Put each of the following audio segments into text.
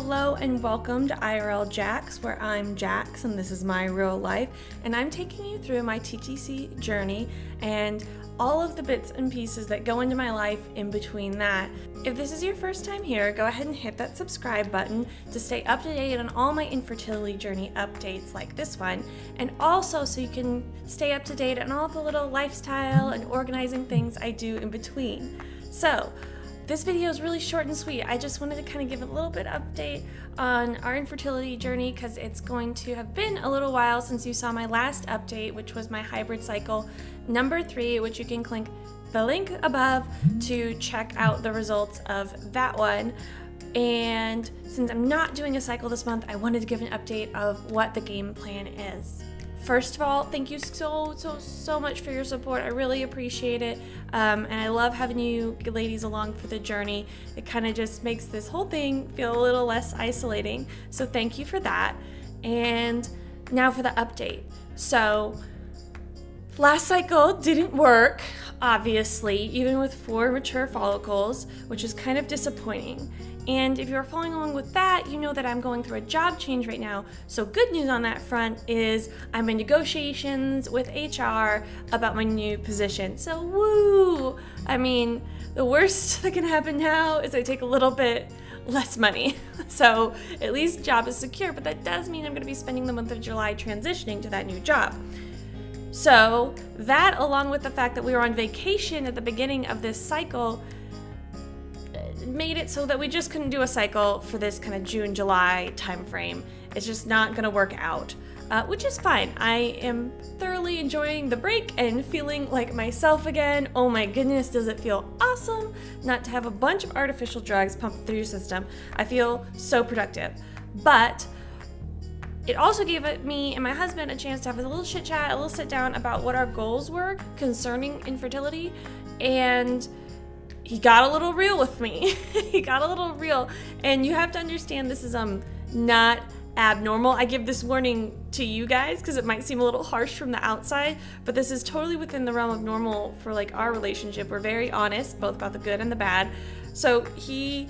Hello and welcome to IRL Jax, where I'm Jax and this is my real life, and I'm taking you through my TTC journey and all of the bits and pieces that go into my life in between that. If this is your first time here, go ahead and hit that subscribe button to stay up to date on all my infertility journey updates like this one, and also so you can stay up to date on all the little lifestyle and organizing things I do in between. So, this video is really short and sweet. I just wanted to kind of give a little bit update on our infertility journey because it's going to have been a little while since you saw my last update, which was my hybrid cycle number 3, which you can click the link above to check out the results of that one. And since I'm not doing a cycle this month, I wanted to give an update of what the game plan is. First of all, thank you so much for your support. I really appreciate it. And I love having you ladies along for the journey. It kind of just makes this whole thing feel a little less isolating. So thank you for that. And now for the update. So last cycle didn't work, obviously, even with 4 mature follicles, which is kind of disappointing. And if you're following along with that, you know that I'm going through a job change right now. So good news on that front is I'm in negotiations with HR about my new position. So woo! I mean, the worst that can happen now is I take a little bit less money. So at least job is secure, but that does mean I'm gonna be spending the month of July transitioning to that new job. So that, along with the fact that we were on vacation at the beginning of this cycle, made it so that we just couldn't do a cycle for this kind of June, July time frame. It's just not gonna work out, which is fine. I am thoroughly enjoying the break and feeling like myself again. Oh my goodness, does it feel awesome not to have a bunch of artificial drugs pumped through your system. I feel so productive. But it also gave me and my husband a chance to have a little chit chat, a little sit down about what our goals were concerning infertility, and he got a little real with me. He got a little real, and you have to understand this is not abnormal. I give this warning to you guys because it might seem a little harsh from the outside, but this is totally within the realm of normal for like our relationship. We're very honest, both about the good and the bad. So we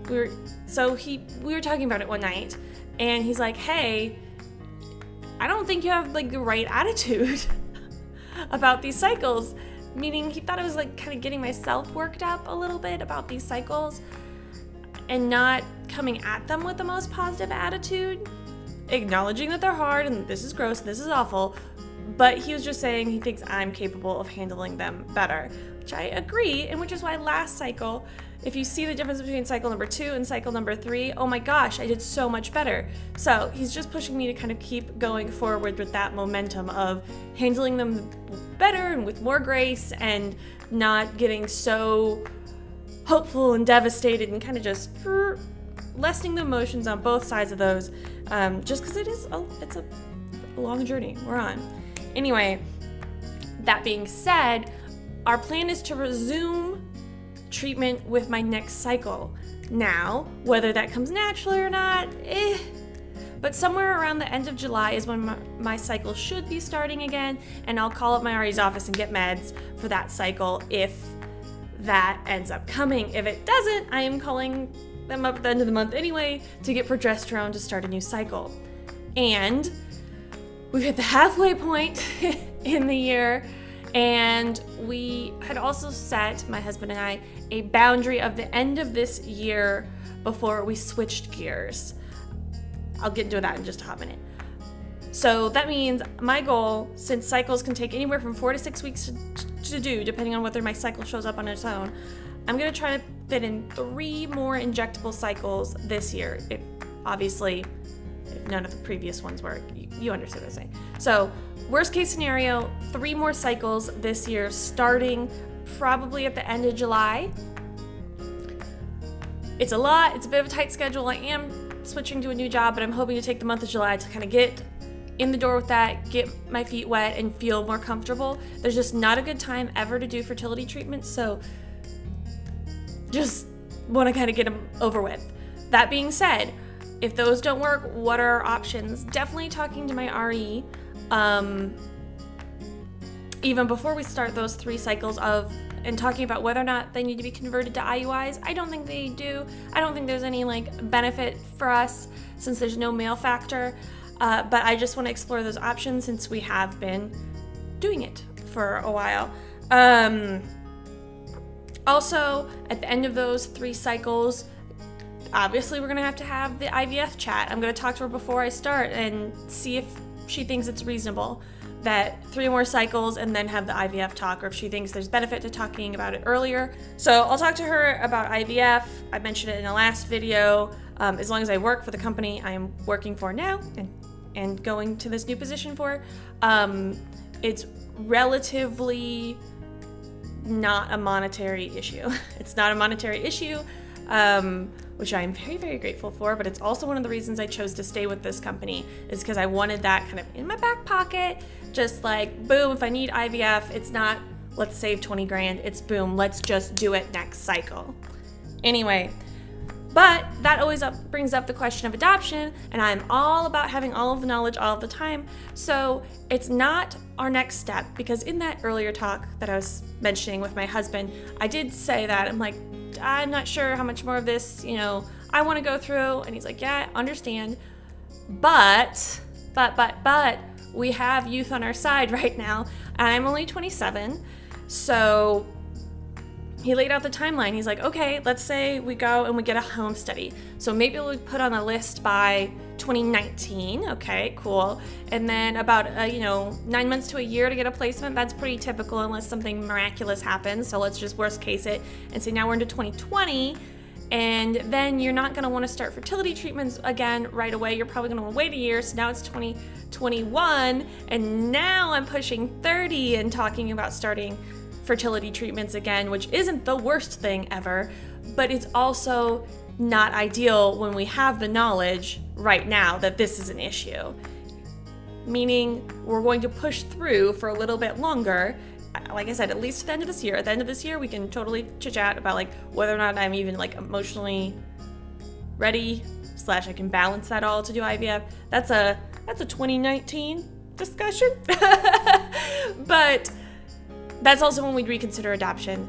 were talking about it one night, and he's like, "Hey, I don't think you have like the right attitude about these cycles." Meaning he thought I was like kind of getting myself worked up a little bit about these cycles and not coming at them with the most positive attitude, acknowledging that they're hard and this is gross and this is awful, but he was just saying he thinks I'm capable of handling them better, which I agree, and which is why last cycle, if you see the difference between cycle number 2 and cycle number 3, oh my gosh, I did so much better. So he's just pushing me to kind of keep going forward with that momentum of handling them better and with more grace and not getting so hopeful and devastated and kind of just lessening the emotions on both sides of those, just because it's a long journey we're on. Anyway, that being said, our plan is to resume treatment with my next cycle. Now, whether that comes naturally or not, but somewhere around the end of July is when my cycle should be starting again, and I'll call up my RE's office and get meds for that cycle if that ends up coming. If it doesn't, I am calling them up at the end of the month anyway to get progesterone to start a new cycle. And we've hit the halfway point in the year, and we had also set, my husband and I, a boundary of the end of this year before we switched gears. I'll get into that in just a hot minute. So that means my goal, since cycles can take anywhere from 4 to 6 weeks to do, depending on whether my cycle shows up on its own, I'm gonna try to fit in 3 more injectable cycles this year. If none of the previous ones work, you understand what I'm saying. So worst case scenario, 3 more cycles this year, starting probably at the end of July. It's a lot, it's a bit of a tight schedule. I am switching to a new job, but I'm hoping to take the month of July to kind of get in the door with that, get my feet wet and feel more comfortable. There's just not a good time ever to do fertility treatments, so just want to kind of get them over with. That being said, if those don't work, what are our options? Definitely talking to my RE, even before we start those 3 cycles of and talking about whether or not they need to be converted to IUIs. I don't think they do. I don't think there's any like benefit for us since there's no male factor. But I just want to explore those options since we have been doing it for a while. Also, at the end of those 3 cycles, obviously we're going to have the IVF chat. I'm going to talk to her before I start and see if she thinks it's reasonable that 3 more cycles and then have the IVF talk, or if she thinks there's benefit to talking about it earlier. So I'll talk to her about IVF. I mentioned it in the last video. As long as I work for the company I am working for now and going to this new position for, it's relatively not a monetary issue. It's not a monetary issue, which I'm very, very grateful for, but it's also one of the reasons I chose to stay with this company, is because I wanted that kind of in my back pocket, just like, boom, if I need IVF, it's not, let's save 20 grand, it's boom, let's just do it next cycle. Anyway, but that always brings up the question of adoption, and I'm all about having all of the knowledge all of the time, so it's not our next step, because in that earlier talk that I was mentioning with my husband, I did say that, I'm like, I'm not sure how much more of this, I want to go through, and he's like, yeah, I understand, but we have youth on our side right now, and I'm only 27, so he laid out the timeline. He's like, okay, let's say we go and we get a home study. So maybe we'll put on a list by 2019. Okay, cool. And then about, 9 months to a year to get a placement. That's pretty typical unless something miraculous happens. So let's just worst case it and say now we're into 2020. And then you're not going to want to start fertility treatments again right away. You're probably going to want to wait a year. So now it's 2021. And now I'm pushing 30 and talking about starting fertility treatments again, which isn't the worst thing ever, but it's also not ideal when we have the knowledge right now that this is an issue. Meaning we're going to push through for a little bit longer. Like I said, at least at the end of this year. At the end of this year, we can totally chit-chat about like whether or not I'm even like emotionally ready / I can balance that all to do IVF. That's a 2019 discussion. But that's also when we'd reconsider adoption.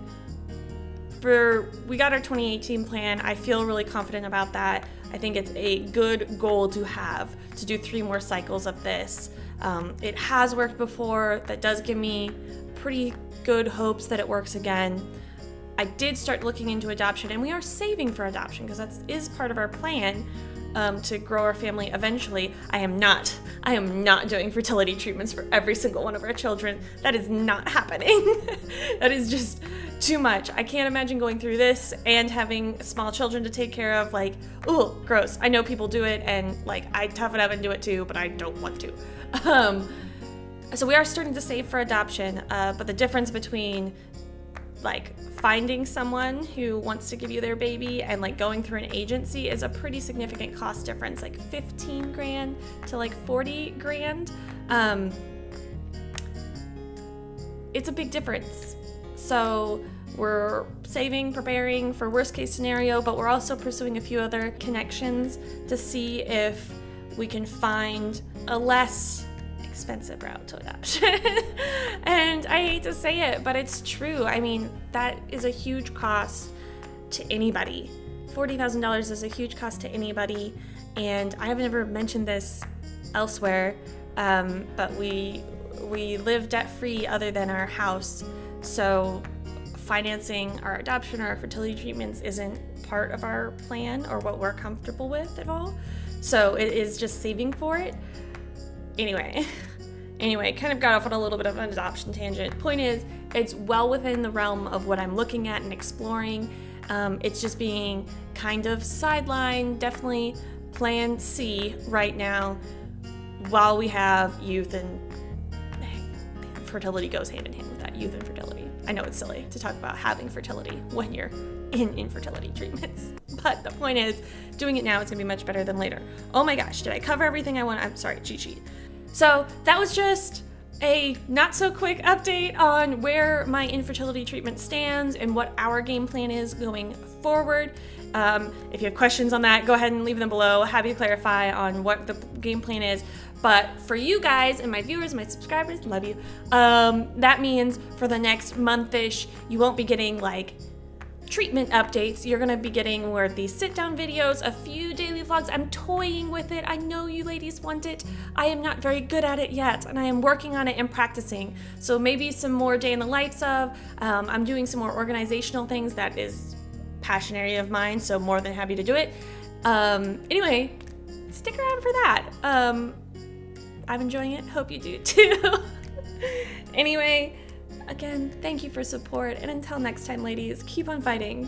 We got our 2018 plan. I feel really confident about that. I think it's a good goal to have, to do 3 more cycles of this. It has worked before. That does give me pretty good hopes that it works again. I did start looking into adoption, and we are saving for adoption because that is part of our plan. To grow our family eventually. I am not doing fertility treatments for every single one of our children. That is not happening. That is just too much. I can't imagine going through this and having small children to take care of. Like, ooh, gross. I know people do it, and like I tough it up and do it too, but I don't want to. So we are starting to save for adoption, but the difference between like finding someone who wants to give you their baby and like going through an agency is a pretty significant cost difference, like 15 grand to like 40 grand. It's a big difference. So we're saving, preparing for worst case scenario, but we're also pursuing a few other connections to see if we can find a less expensive route to adoption. And I hate to say it, but it's true. I mean, that is a huge cost to anybody. $40,000 is a huge cost to anybody, and I have never mentioned this elsewhere, but we live debt-free other than our house, so financing our adoption or our fertility treatments isn't part of our plan or what we're comfortable with at all. So it is just saving for it. Anyway, kind of got off on a little bit of an adoption tangent. Point is, it's well within the realm of what I'm looking at and exploring. It's just being kind of sidelined, definitely plan C right now, while we have youth, and fertility goes hand in hand with that, youth and fertility. I know it's silly to talk about having fertility when you're in infertility treatments, but the point is, doing it now is gonna be much better than later. Oh my gosh, did I cover everything I want? I'm sorry, cheat sheet. So that was just a not so quick update on where my infertility treatment stands and what our game plan is going forward. If you have questions on that, go ahead and leave them below. Happy to clarify on what the game plan is. But for you guys and my viewers, my subscribers, love you. That means for the next month-ish, you won't be getting like treatment updates. You're gonna be getting more of these sit-down videos, a few daily vlogs. I'm toying with it. I know you ladies want it. I am not very good at it yet, and I am working on it and practicing. So maybe some more day in the life of. I'm doing some more organizational things. That is passion area of mine, so more than happy to do it. Anyway, stick around for that. I'm enjoying it. Hope you do too. Anyway, again, thank you for support, and until next time, ladies, keep on fighting.